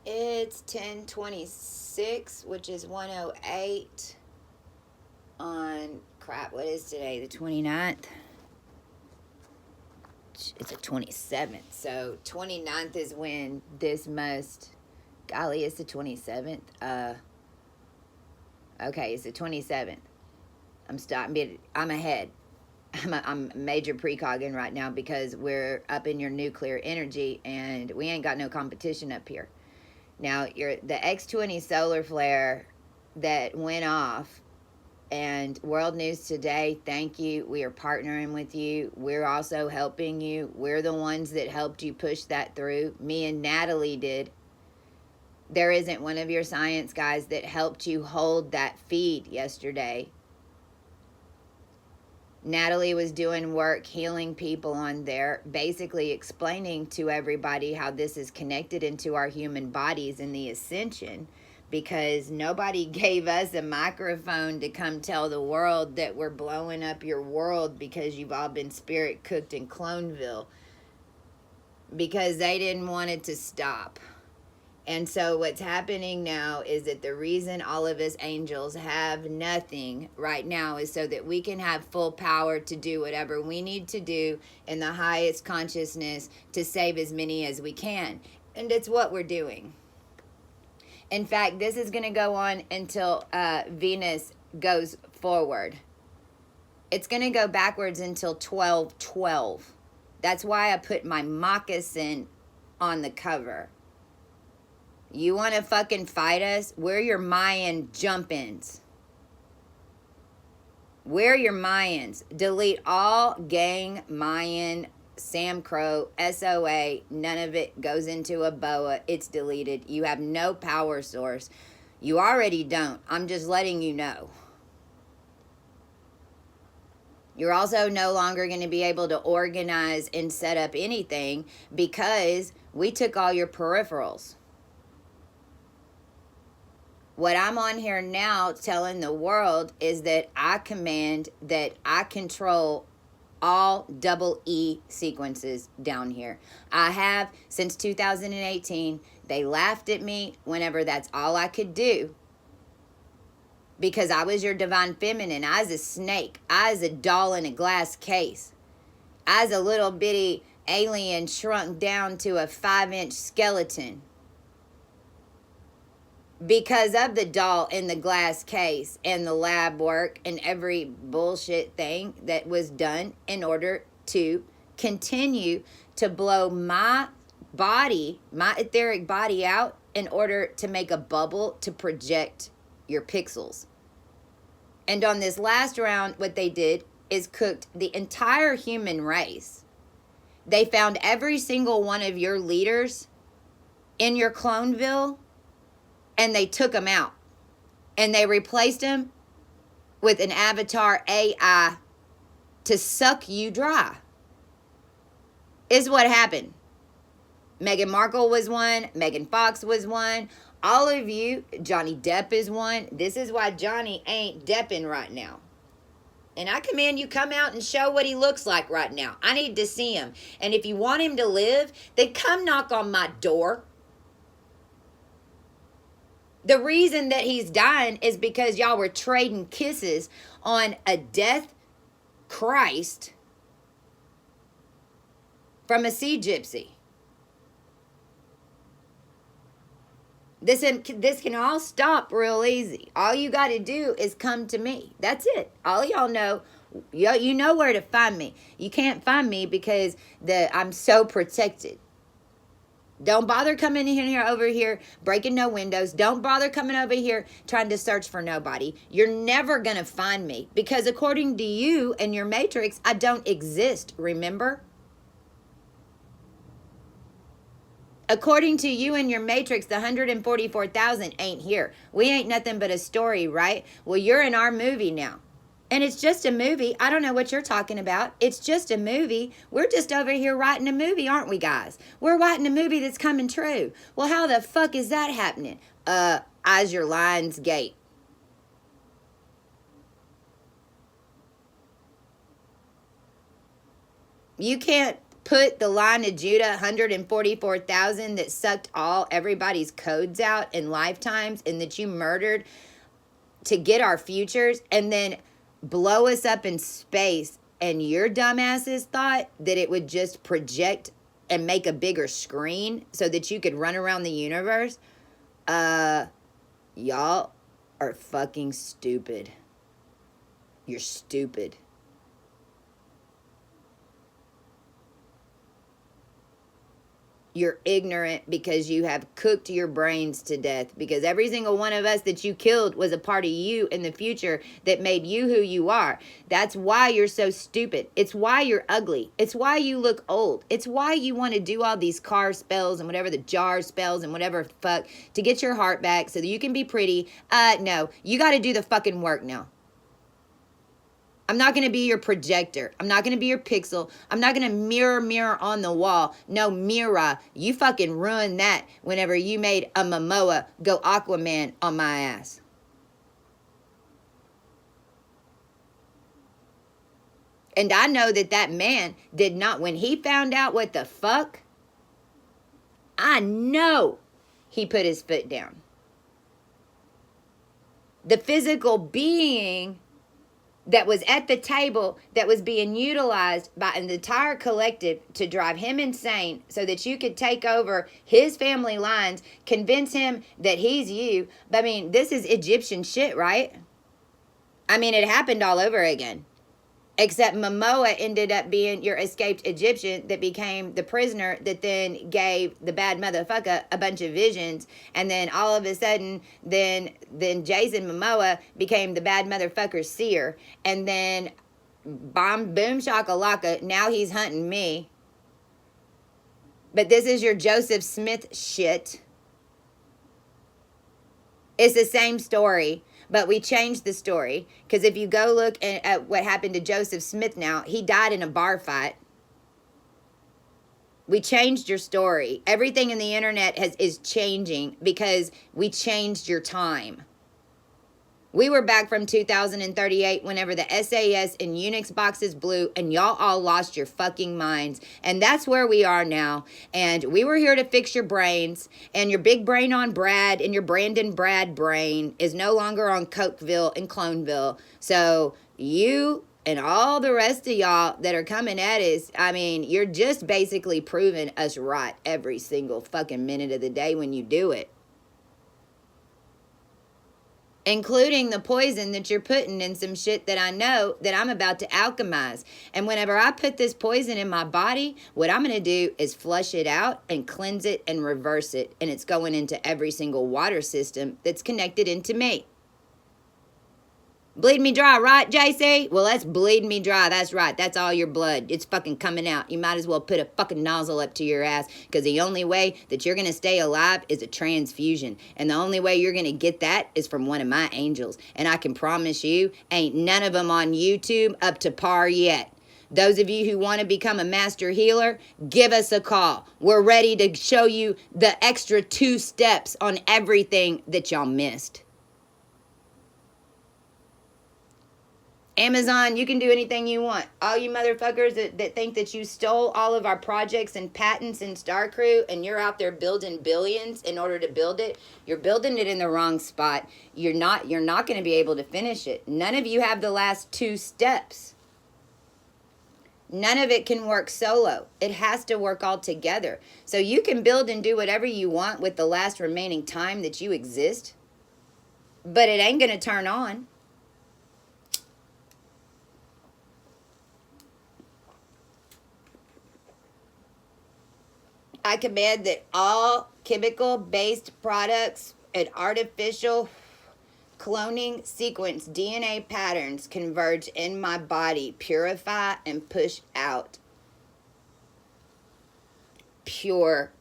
It's 10:26, which is 1:08 on, crap, what is today? The 29th? It's the 27th. So 29th is when this must, golly, it's the 27th. Okay, it's the 27th. I'm ahead. I'm major precogging right now because we're up in your nuclear energy and we ain't got no competition up here. Now, the X20 solar flare that went off, and World News Today, thank you. We are partnering with you. We're also helping you. We're the ones that helped you push that through. Me and Natalie did. There isn't one of your science guys that helped you hold that feed yesterday. Natalie was doing work healing people on there, basically explaining to everybody how this is connected into our human bodies in the ascension, because nobody gave us a microphone to come tell the world that we're blowing up your world because you've all been spirit cooked in Cloneville, because they didn't want it to stop. And so what's happening now is that the reason all of us angels have nothing right now is so that we can have full power to do whatever we need to do in the highest consciousness to save as many as we can. And it's what we're doing. In fact, this is going to go on until Venus goes forward. It's going to go backwards until 12/12. That's why I put my moccasin on the cover. You want to fucking fight us? We're your Mayan jump-ins. We're your Mayans. Delete all gang, Mayan, Sam Crow, SOA. None of it goes into a boa. It's deleted. You have no power source. You already don't. I'm just letting you know. You're also no longer going to be able to organize and set up anything because we took all your peripherals. What I'm on here now telling the world is that I command, that I control all double E sequences down here. I have since 2018. They laughed at me whenever that's all I could do, because I was your divine feminine. I was a snake. I was a doll in a glass case. I was a little bitty alien shrunk down to a 5-inch skeleton. Because of the doll in the glass case and the lab work and every bullshit thing that was done in order to continue to blow my body, my etheric body out in order to make a bubble to project your pixels. And on this last round, what they did is cooked the entire human race. They found every single one of your leaders in your Cloneville, and they took them out. And they replaced them with an avatar AI to suck you dry. Is what happened. Meghan Markle was one. Megan Fox was one. All of you, Johnny Depp is one. This is why Johnny ain't Depping right now. And I command you come out and show what he looks like right now. I need to see him. And if you want him to live, then come knock on my door. The reason that he's dying is because y'all were trading kisses on a death Christ from a sea gypsy. This can all stop real easy. All you got to do is come to me. That's it. All y'all know, you know where to find me. You can't find me because I'm so protected. Don't bother coming in here over here breaking no windows. Don't bother coming over here trying to search for nobody. You're never going to find me because according to you and your matrix, I don't exist, remember? According to you and your matrix, the 144,000 ain't here. We ain't nothing but a story, right? Well, you're in our movie now. And it's just a movie. I don't know what you're talking about. It's just a movie. We're just over here writing a movie, aren't we, guys? We're writing a movie that's coming true. Well, how the fuck is that happening? Eyes your Lions Gate. You can't put the Line of Judah, 144,000 that sucked everybody's codes out in lifetimes, and that you murdered to get our futures, and then blow us up in space, and your dumbasses thought that it would just project and make a bigger screen so that you could run around the universe? Y'all are fucking stupid. You're stupid. You're ignorant because you have cooked your brains to death, because every single one of us that you killed was a part of you in the future that made you who you are. That's why you're so stupid. It's why you're ugly. It's why you look old. It's why you want to do all these car spells and whatever, the jar spells and whatever fuck, to get your heart back so that you can be pretty. No, you got to do the fucking work now. I'm not going to be your projector. I'm not going to be your pixel. I'm not going to mirror on the wall. No, Mira, you fucking ruined that whenever you made a Momoa go Aquaman on my ass. And I know that man did not, when he found out what the fuck, I know he put his foot down. The physical being that was at the table, that was being utilized by an entire collective to drive him insane so that you could take over his family lines, convince him that he's you. But I mean, this is Egyptian shit, right? I mean, it happened all over again. Except Momoa ended up being your escaped Egyptian that became the prisoner that then gave the bad motherfucker a bunch of visions. And then all of a sudden, then Jason Momoa became the bad motherfucker's seer. And then, boom shakalaka, now he's hunting me. But this is your Joseph Smith shit. It's the same story. But we changed the story, because if you go look at what happened to Joseph Smith now, he died in a bar fight. We changed your story. Everything in the internet is changing because we changed your time. We were back from 2038 whenever the SAS and Unix boxes blew and y'all all lost your fucking minds. And that's where we are now. And we were here to fix your brains. And your big brain on Brad and your Brandon Brad brain is no longer on Cokeville and Cloneville. So you and all the rest of y'all that are coming at us, I mean, you're just basically proving us right every single fucking minute of the day when you do it. Including the poison that you're putting in some shit that I know that I'm about to alchemize. And whenever I put this poison in my body, what I'm going to do is flush it out and cleanse it and reverse it. And it's going into every single water system that's connected into me. Bleed me dry, right, JC? Well, that's bleed me dry. That's right. That's all your blood. It's fucking coming out. You might as well put a fucking nozzle up to your ass, because the only way that you're going to stay alive is a transfusion. And the only way you're going to get that is from one of my angels. And I can promise you, ain't none of them on YouTube up to par yet. Those of you who want to become a master healer, give us a call. We're ready to show you the extra 2 steps on everything that y'all missed. Amazon, you can do anything you want. All you motherfuckers that think that you stole all of our projects and patents in Star Crew and you're out there building billions in order to build it, you're building it in the wrong spot. You're not going to be able to finish it. None of you have the last 2 steps. None of it can work solo. It has to work all together. So you can build and do whatever you want with the last remaining time that you exist, but it ain't going to turn on. I command that all chemical-based products and artificial cloning sequence DNA patterns converge in my body, purify and push out pure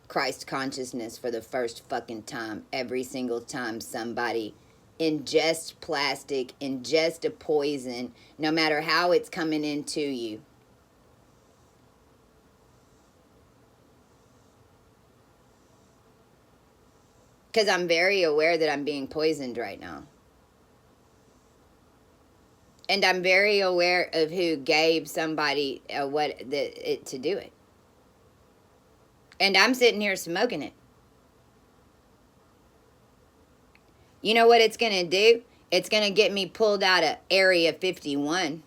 Christ consciousness for the first fucking time. Every single time somebody ingests plastic, ingests a poison, no matter how it's coming into you. Because I'm very aware that I'm being poisoned right now. And I'm very aware of who gave somebody to do it. And I'm sitting here smoking it. You know what it's going to do? It's going to get me pulled out of Area 51.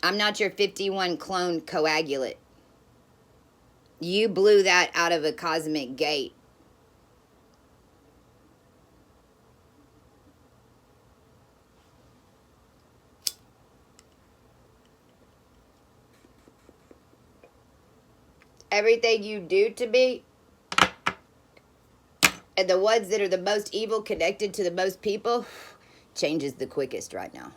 I'm not your 51 clone coagulate. You blew that out of a cosmic gate. Everything you do to me, and the ones that are the most evil connected to the most people, changes the quickest right now.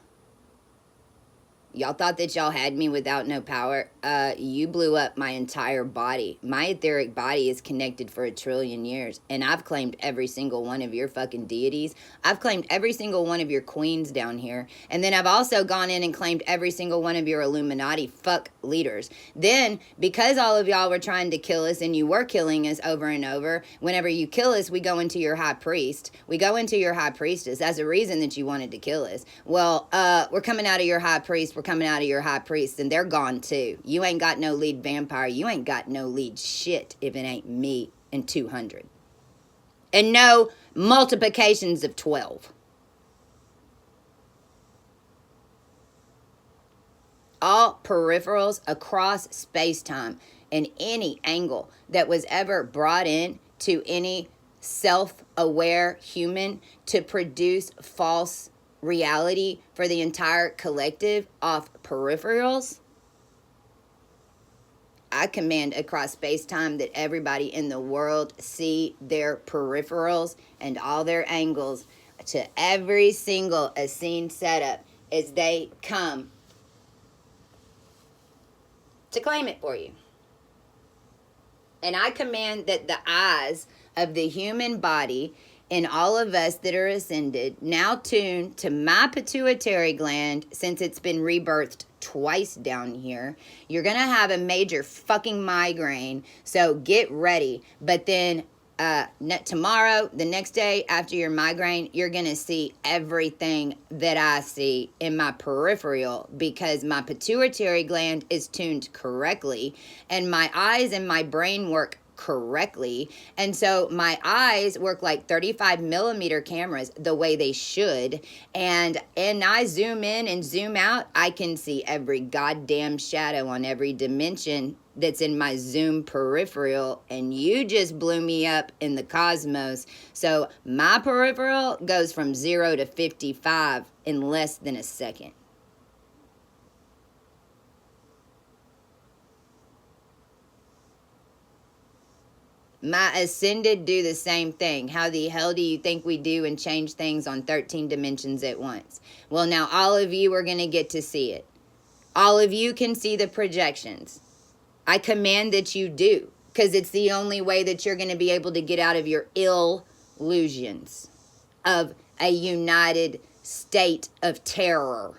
Y'all thought that y'all had me without no power. You blew up my entire body. My etheric body is connected for 1 trillion years. And I've claimed every single one of your fucking deities. I've claimed every single one of your queens down here. And then I've also gone in and claimed every single one of your Illuminati fuck leaders. Then, because all of y'all were trying to kill us and you were killing us over and over, whenever you kill us, we go into your high priest. We go into your high priestess. That's a reason that you wanted to kill us. Well, we're coming out of your high priest. We're coming out of your high priest, and they're gone too. You ain't got no lead vampire. You ain't got no lead shit if it ain't me and 200. And no multiplications of 12. All peripherals across space-time in any angle that was ever brought in to any self-aware human to produce false reality for the entire collective off peripherals. I command across space-time that everybody in the world see their peripherals and all their angles to every single scene setup as they come to claim it for you. And I command that the eyes of the human body in all of us that are ascended now tune to my pituitary gland, since it's been rebirthed twice down here. You're going to have a major fucking migraine, so get ready. But then tomorrow, the next day after your migraine, you're going to see everything that I see in my peripheral, because my pituitary gland is tuned correctly and my eyes and my brain work correctly. And so my eyes work like 35 millimeter cameras the way they should. And I zoom in and zoom out. I can see every goddamn shadow on every dimension that's in my zoom peripheral. And you just blew me up in the cosmos. So my peripheral goes from 0 to 55 in less than a second. My ascended do the same thing. How the hell do you think we do and change things on 13 dimensions at once? Well, now all of you are going to get to see it. All of you can see the projections. I command that you do, because it's the only way that you're going to be able to get out of your illusions of a united state of terror.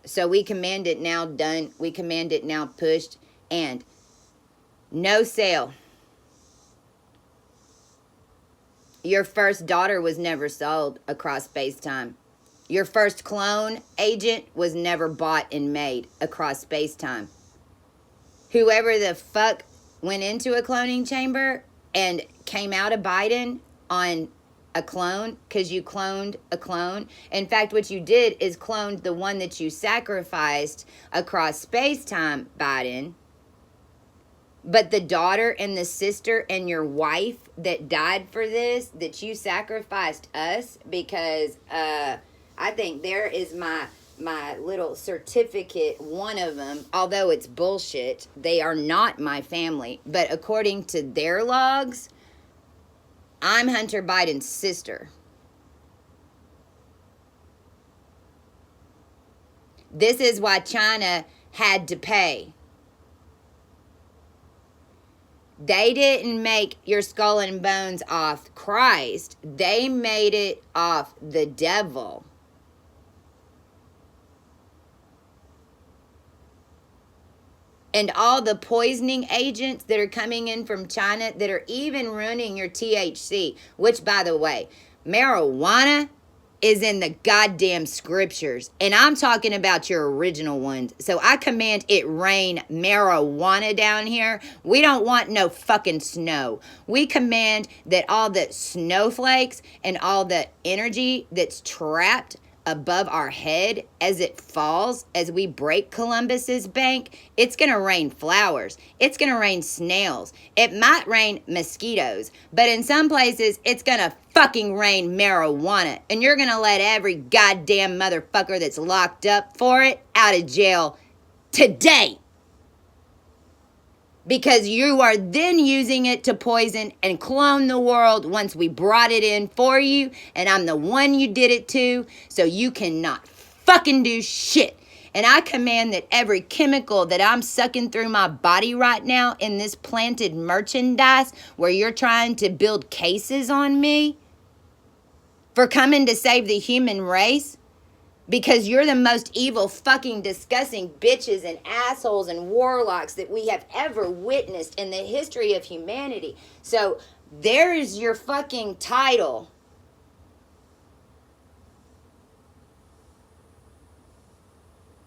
So we command it now done. We command it now pushed. And no sale. Your first daughter was never sold across space-time. Your first clone agent was never bought and made across space-time. Whoever the fuck went into a cloning chamber and came out of Biden on a clone, because you cloned a clone. In fact, what you did is cloned the one that you sacrificed across space-time, Biden. But the daughter and the sister and your wife that died for this, that you sacrificed us, because I think there is my little certificate, one of them, although it's bullshit. They are not my family. But according to their logs, I'm Hunter Biden's sister. This is why China had to pay. They didn't make your skull and bones off Christ. They made it off the devil. and all the poisoning agents that are coming in from China that are even ruining your THC, which, by the way, marijuana is in the goddamn scriptures. And I'm talking about your original ones. So I command it rain marijuana down here. We don't want no fucking snow. We command that all the snowflakes and all the energy that's trapped above our head as it falls, as we break Columbus's bank, it's going to rain flowers. It's going to rain snails. It might rain mosquitoes, but in some places it's going to fucking rain marijuana, and you're going to let every goddamn motherfucker that's locked up for it out of jail today. Because you are then using it to poison and clone the world once we brought it in for you. And I'm the one you did it to. So you cannot fucking do shit. And I command that every chemical that I'm sucking through my body right now in this planted merchandise where you're trying to build cases on me for coming to save the human race, because you're the most evil, fucking, disgusting bitches and assholes and warlocks that we have ever witnessed in the history of humanity. So there's your fucking title.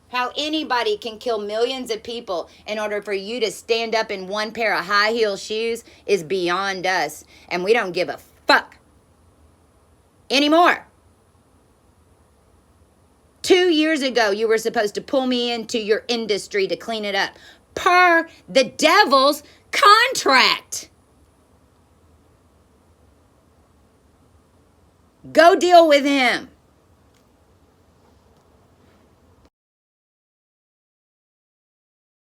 How anybody can kill millions of people in order for you to stand up in one pair of high heel shoes is beyond us. And we don't give a fuck anymore. 2 years ago, you were supposed to pull me into your industry to clean it up per the devil's contract. Go deal with him.